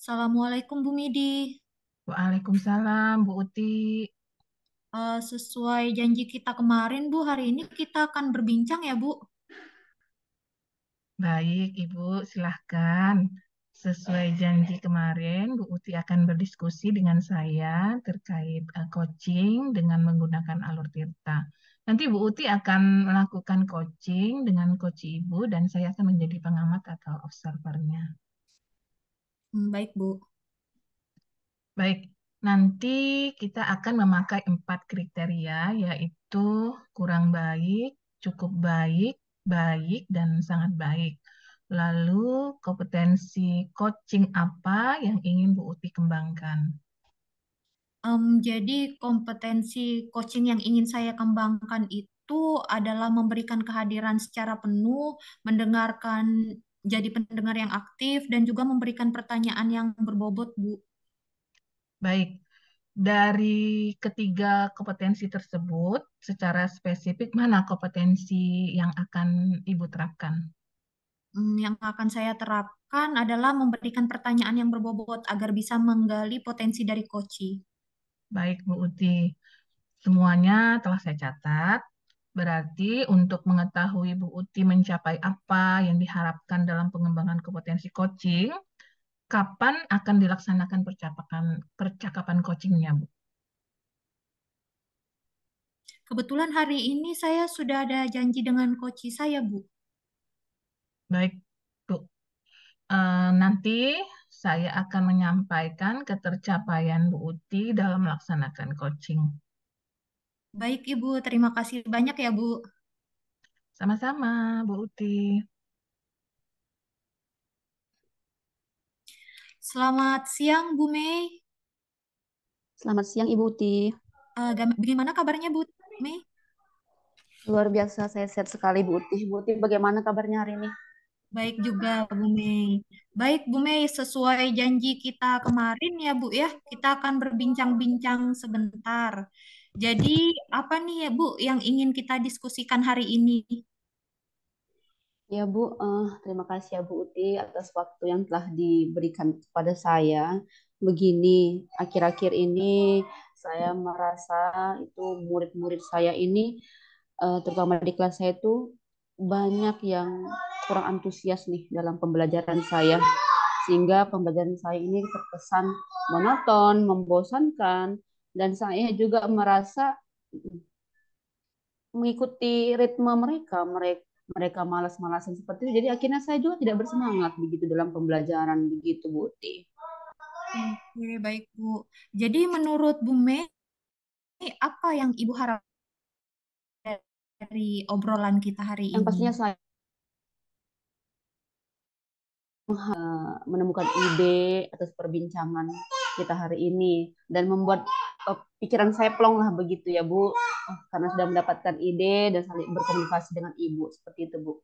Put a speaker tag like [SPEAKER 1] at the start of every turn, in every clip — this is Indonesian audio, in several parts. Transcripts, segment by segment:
[SPEAKER 1] Assalamualaikum Bu Midi.
[SPEAKER 2] Waalaikumsalam, Bu Uti.
[SPEAKER 1] Sesuai janji kita kemarin Bu, hari ini kita akan berbincang ya Bu.
[SPEAKER 2] Baik, Ibu, silahkan. Sesuai janji kemarin, Bu Uti akan berdiskusi dengan saya terkait coaching dengan menggunakan alur Tirta. Nanti Bu Uti akan melakukan coaching dengan coach Ibu dan saya akan menjadi pengamat atau observernya.
[SPEAKER 1] Baik Bu.
[SPEAKER 2] Baik, nanti kita akan memakai 4 kriteria, yaitu kurang baik, cukup baik, baik, dan sangat baik. Lalu, kompetensi coaching apa yang ingin Bu Uti kembangkan?
[SPEAKER 1] Jadi kompetensi coaching yang ingin saya kembangkan itu adalah memberikan kehadiran secara penuh, mendengarkan, jadi pendengar yang aktif, dan juga memberikan pertanyaan yang berbobot Bu.
[SPEAKER 2] Baik, dari ketiga kompetensi tersebut, secara spesifik mana kompetensi yang akan Ibu terapkan?
[SPEAKER 1] Yang akan saya terapkan adalah memberikan pertanyaan yang berbobot agar bisa menggali potensi dari coaching.
[SPEAKER 2] Baik, Bu Uti. Semuanya telah saya catat. Berarti untuk mengetahui Bu Uti mencapai apa yang diharapkan dalam pengembangan kompetensi coaching, kapan akan dilaksanakan percakapan percakapan coachingnya, Bu?
[SPEAKER 1] Kebetulan hari ini saya sudah ada janji dengan coach saya, Bu.
[SPEAKER 2] Baik, Bu. Nanti saya akan menyampaikan ketercapaian Bu Uti dalam melaksanakan coaching.
[SPEAKER 1] Baik, Ibu. Terima kasih banyak ya, Bu.
[SPEAKER 2] Sama-sama, Bu Uti.
[SPEAKER 1] Selamat siang, Bu Mei.
[SPEAKER 3] Selamat siang Ibu Uti.
[SPEAKER 1] Bagaimana kabarnya, Bu Mei?
[SPEAKER 3] Luar biasa, saya sehat sekali Bu Uti. Bu Uti, bagaimana kabarnya hari ini?
[SPEAKER 1] Baik juga, Bu Mei. Baik, Bu Mei. Sesuai janji kita kemarin ya, Bu ya. Kita akan berbincang-bincang sebentar. Jadi, apa nih ya, Bu, yang ingin kita diskusikan hari ini?
[SPEAKER 3] Ya Bu, terima kasih ya Bu Uti atas waktu yang telah diberikan kepada saya. Begini, akhir-akhir ini saya merasa itu murid-murid saya ini, terutama di kelas saya itu banyak yang kurang antusias nih dalam pembelajaran saya. Sehingga pembelajaran saya ini terkesan monoton, membosankan, dan saya juga merasa mengikuti ritme mereka, mereka malas-malasan seperti itu. Jadi akhirnya saya juga tidak bersemangat begitu dalam pembelajaran begitu, Bu Uti.
[SPEAKER 1] Oke, baik, Bu. Jadi, menurut Bu Mei, apa yang Ibu harapkan dari obrolan kita hari
[SPEAKER 3] Yang
[SPEAKER 1] ini?
[SPEAKER 3] pastinya saya menemukan ide atas perbincangan kita hari ini dan membuat pikiran saya plong lah begitu ya Bu. Karena sudah mendapatkan ide dan saling berkomunikasi dengan Ibu seperti itu Bu.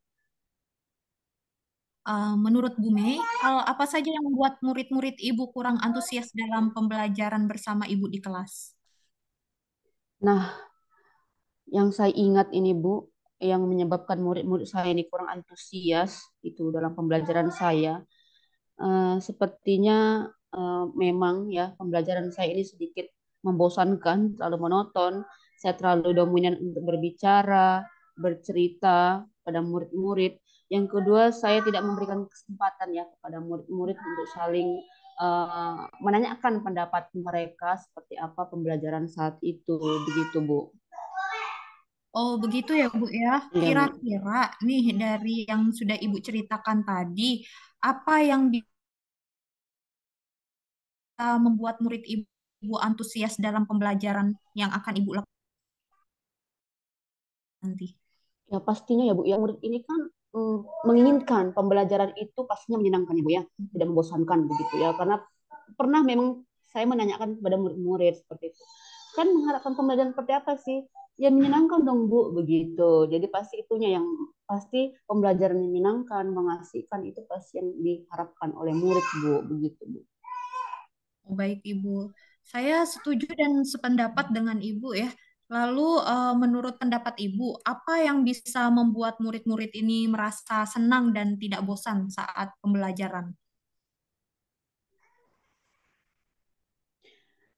[SPEAKER 1] Menurut Bu Mei, hal apa saja yang membuat murid-murid Ibu kurang antusias dalam pembelajaran bersama Ibu di kelas?
[SPEAKER 3] Nah, yang saya ingat ini Bu, yang menyebabkan murid-murid saya ini kurang antusias itu dalam pembelajaran saya. Sepertinya memang ya pembelajaran saya ini sedikit membosankan, terlalu monoton. Saya terlalu dominan untuk berbicara, bercerita pada murid-murid. Yang kedua, saya tidak memberikan kesempatan ya kepada murid-murid untuk saling menanyakan pendapat mereka seperti apa pembelajaran saat itu, begitu Bu.
[SPEAKER 1] Oh, begitu ya, Bu ya.
[SPEAKER 3] Iya Bu.
[SPEAKER 1] Kira-kira nih dari yang sudah Ibu ceritakan tadi, apa yang bisa membuat murid Ibu antusias dalam pembelajaran yang akan Ibu lakukan nanti?
[SPEAKER 3] Ya pastinya ya Bu, ya murid ini kan menginginkan pembelajaran itu pastinya menyenangkan ya Bu ya, tidak membosankan begitu ya. Karena pernah memang saya menanyakan kepada murid-murid seperti itu. Kan mengharapkan pembelajaran seperti apa sih? Ya menyenangkan dong Bu, begitu. Jadi pasti itunya yang pasti pembelajaran yang menyenangkan, mengasihkan itu pasti yang diharapkan oleh murid Bu, begitu Bu.
[SPEAKER 1] Oh, baik, Ibu. Saya setuju dan sependapat dengan Ibu ya. Lalu, menurut pendapat Ibu, apa yang bisa membuat murid-murid ini merasa senang dan tidak bosan saat pembelajaran?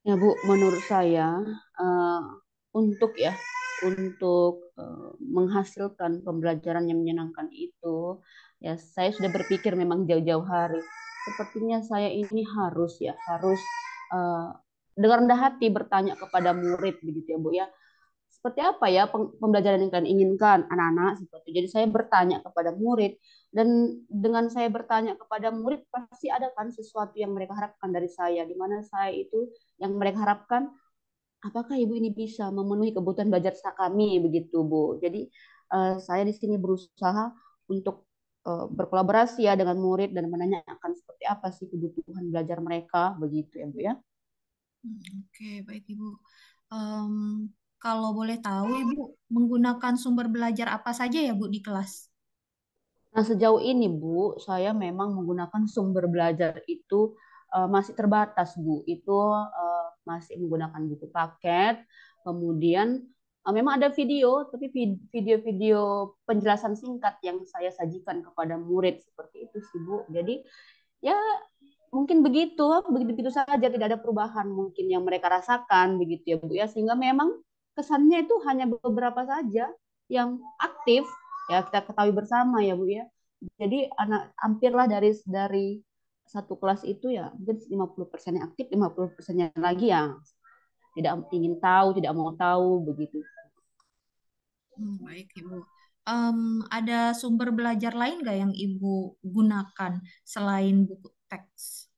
[SPEAKER 3] Ya Bu, menurut saya eh, untuk ya untuk menghasilkan pembelajaran yang menyenangkan itu ya saya sudah berpikir memang jauh-jauh hari. Sepertinya saya ini harus eh, dengan rendah hati bertanya kepada murid begitu ya Bu ya. Seperti apa ya pembelajaran yang kalian inginkan anak-anak seperti itu. Jadi saya bertanya kepada murid dan dengan saya bertanya kepada murid pasti ada kan sesuatu yang mereka harapkan dari saya di mana saya itu yang mereka harapkan apakah ibu ini bisa memenuhi kebutuhan belajar kami begitu Bu. Jadi saya di sini berusaha untuk berkolaborasi ya dengan murid dan menanyakan seperti apa sih kebutuhan belajar mereka begitu ya Bu ya.
[SPEAKER 1] Oke, baik Ibu. Em, Kalau boleh tahu, Ibu menggunakan sumber belajar apa saja ya, Bu, di kelas?
[SPEAKER 3] Nah, sejauh ini, Bu, saya memang menggunakan sumber belajar itu masih terbatas, Bu. Itu masih menggunakan buku paket. Kemudian memang ada video, tapi video-video penjelasan singkat yang saya sajikan kepada murid seperti itu sih, Bu. Jadi ya mungkin begitu, begitu-begitu saja tidak ada perubahan mungkin yang mereka rasakan begitu ya Bu ya. Sehingga memang kesannya itu hanya beberapa saja yang aktif ya kita ketahui bersama ya Bu ya. Jadi anak hampirlah dari satu kelas itu ya mungkin 50% yang aktif, 50% yang lagi yang tidak ingin tahu, tidak mau tahu begitu.
[SPEAKER 1] Baik, Ibu. Ada sumber belajar lain nggak yang Ibu gunakan selain buku teks?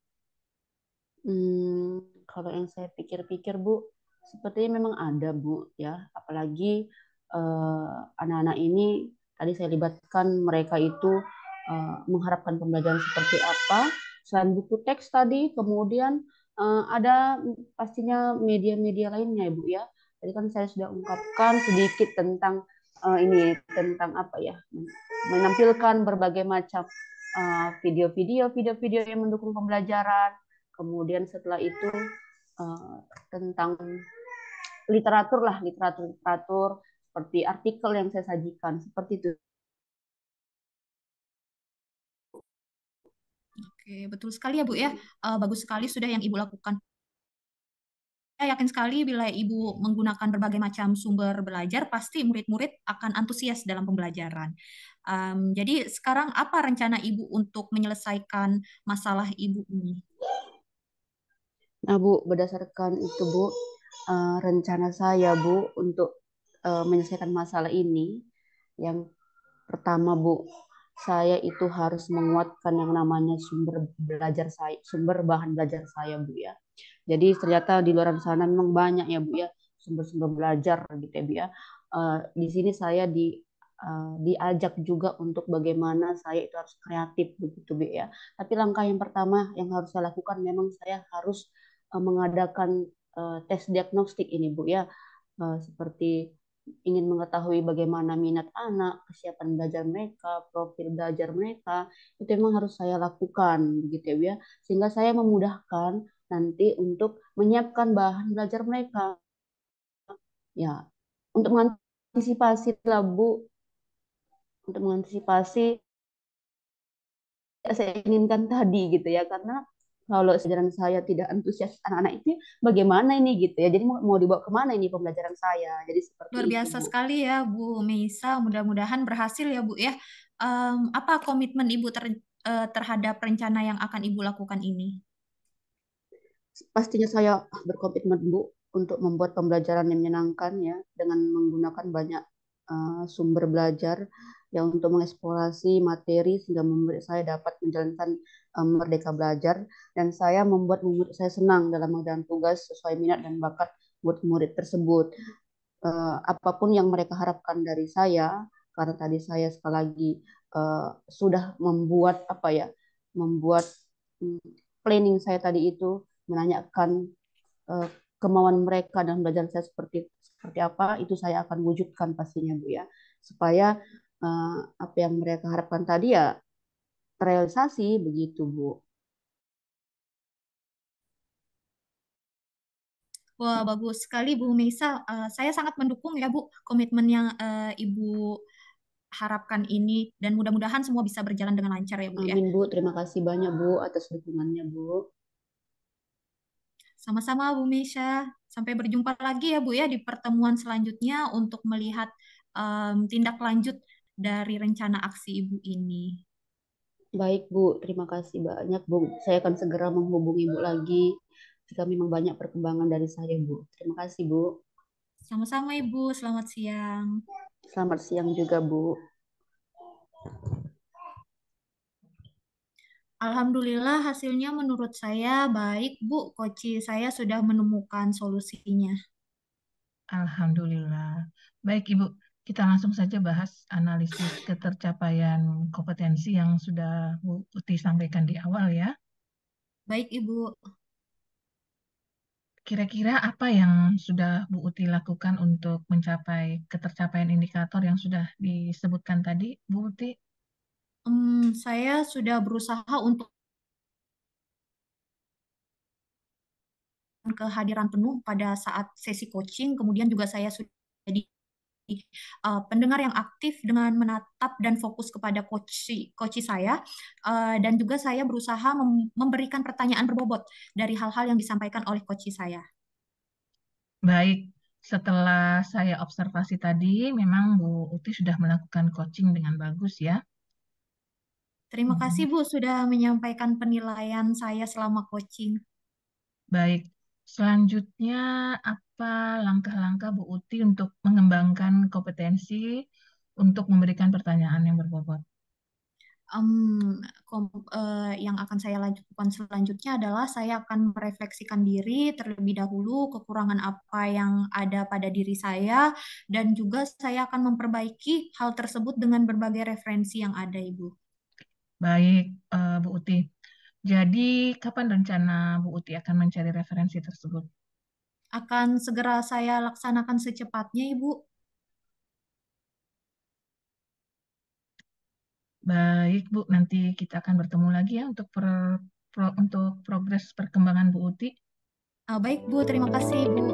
[SPEAKER 3] Kalau yang saya pikir-pikir Bu, sepertinya memang ada Bu ya, apalagi anak-anak ini tadi saya libatkan mereka itu mengharapkan pembelajaran seperti apa. Selain buku teks tadi, kemudian ada pastinya media-media lainnya ya Bu ya. Tadi kan saya sudah ungkapkan sedikit tentang ini tentang apa ya, menampilkan berbagai macam video-video yang mendukung pembelajaran. Kemudian setelah itu uh, tentang literatur seperti artikel yang saya sajikan seperti itu.
[SPEAKER 1] Oke, betul sekali ya, Bu ya. Bagus sekali sudah yang Ibu lakukan. Saya yakin sekali bila Ibu menggunakan berbagai macam sumber belajar, pasti murid-murid akan antusias dalam pembelajaran. Jadi sekarang apa rencana Ibu untuk menyelesaikan masalah Ibu ini?
[SPEAKER 3] Nah Bu, berdasarkan itu Bu, rencana saya Bu untuk menyelesaikan masalah ini, yang pertama Bu, saya itu harus menguatkan yang namanya sumber bahan belajar saya Bu ya. Jadi ternyata di luar sana memang banyak ya Bu ya sumber-sumber belajar gitu ya Bu ya. Di sini saya diajak juga untuk bagaimana saya itu harus kreatif begitu Bu ya. Tapi langkah yang pertama yang harus saya lakukan memang saya harus mengadakan tes diagnostik ini Bu ya. Seperti ingin mengetahui bagaimana minat anak, kesiapan belajar mereka, profil belajar mereka, itu memang harus saya lakukan begitu ya Bu ya. Sehingga saya memudahkan nanti untuk menyiapkan bahan belajar mereka. Ya, untuk mengantisipasi lah Bu, untuk mengantisipasi yang saya inginkan tadi gitu ya. Karena kalau pelajaran saya tidak antusias anak-anak itu bagaimana ini gitu ya. Jadi mau dibawa kemana ini pembelajaran saya. Jadi seperti
[SPEAKER 1] Luar
[SPEAKER 3] itu
[SPEAKER 1] biasa
[SPEAKER 3] Bu.
[SPEAKER 1] sekali ya, Bu Meisa. Mudah-mudahan berhasil ya, Bu ya. Apa komitmen Ibu terhadap rencana yang akan Ibu lakukan ini?
[SPEAKER 3] Pastinya saya berkomitmen Bu untuk membuat pembelajaran yang menyenangkan ya dengan menggunakan banyak sumber belajar ya untuk mengeksplorasi materi sehingga murid saya dapat menjalankan merdeka belajar dan saya membuat murid saya senang dalam mengerjakan tugas sesuai minat dan bakat murid-murid tersebut. Apapun yang mereka harapkan dari saya karena tadi saya sekali lagi sudah membuat apa ya membuat mm, planning saya tadi itu menanyakan eh, kemauan mereka dan belajar saya seperti apa itu saya akan wujudkan pastinya Bu ya supaya apa yang mereka harapkan tadi ya terrealisasi begitu Bu.
[SPEAKER 1] Wah, bagus sekali Bu Meisa. Saya sangat mendukung ya Bu komitmen yang Ibu harapkan ini dan mudah-mudahan semua bisa berjalan dengan lancar ya Bu ya.
[SPEAKER 3] Amin Bu, terima kasih banyak Bu atas dukungannya Bu.
[SPEAKER 1] Sama-sama Bu Meisha. Sampai berjumpa lagi ya Bu ya di pertemuan selanjutnya untuk melihat tindak lanjut dari rencana aksi Ibu ini.
[SPEAKER 3] Baik, Bu. Terima kasih banyak, Bu. Saya akan segera menghubungi Bu lagi jika memang banyak perkembangan dari saya, Bu. Terima kasih, Bu.
[SPEAKER 1] Sama-sama Ibu, selamat siang.
[SPEAKER 3] Selamat siang juga, Bu.
[SPEAKER 1] Alhamdulillah hasilnya menurut saya baik Bu, Koci saya sudah menemukan solusinya.
[SPEAKER 2] Alhamdulillah. Baik, Ibu. Kita langsung saja bahas analisis ketercapaian kompetensi yang sudah Bu Uti sampaikan di awal ya.
[SPEAKER 1] Baik Ibu.
[SPEAKER 2] Kira-kira apa yang sudah Bu Uti lakukan untuk mencapai ketercapaian indikator yang sudah disebutkan tadi, Bu Uti?
[SPEAKER 1] Saya sudah berusaha untuk kehadiran penuh pada saat sesi coaching, kemudian juga saya sudah jadi pendengar yang aktif dengan menatap dan fokus kepada coach saya, dan juga saya berusaha memberikan pertanyaan berbobot dari hal-hal yang disampaikan oleh coach saya.
[SPEAKER 2] Baik, setelah saya observasi tadi, memang Bu Uti sudah melakukan coaching dengan bagus ya.
[SPEAKER 1] Terima kasih
[SPEAKER 2] Hmm.
[SPEAKER 1] Bu sudah menyampaikan penilaian saya selama coaching.
[SPEAKER 2] Baik, selanjutnya apa langkah-langkah Bu Uti untuk mengembangkan kompetensi untuk memberikan pertanyaan yang berbobot?
[SPEAKER 1] Yang akan saya lakukan selanjutnya adalah saya akan merefleksikan diri terlebih dahulu, kekurangan apa yang ada pada diri saya, dan juga saya akan memperbaiki hal tersebut dengan berbagai referensi yang ada, Ibu.
[SPEAKER 2] Baik, Bu Uti. Jadi, kapan rencana Bu Uti akan mencari referensi tersebut?
[SPEAKER 1] Akan segera saya laksanakan secepatnya, Ibu.
[SPEAKER 2] Baik, Bu. Nanti kita akan bertemu lagi ya untuk untuk progres perkembangan Bu Uti.
[SPEAKER 1] Baik, Bu. Terima kasih, Ibu.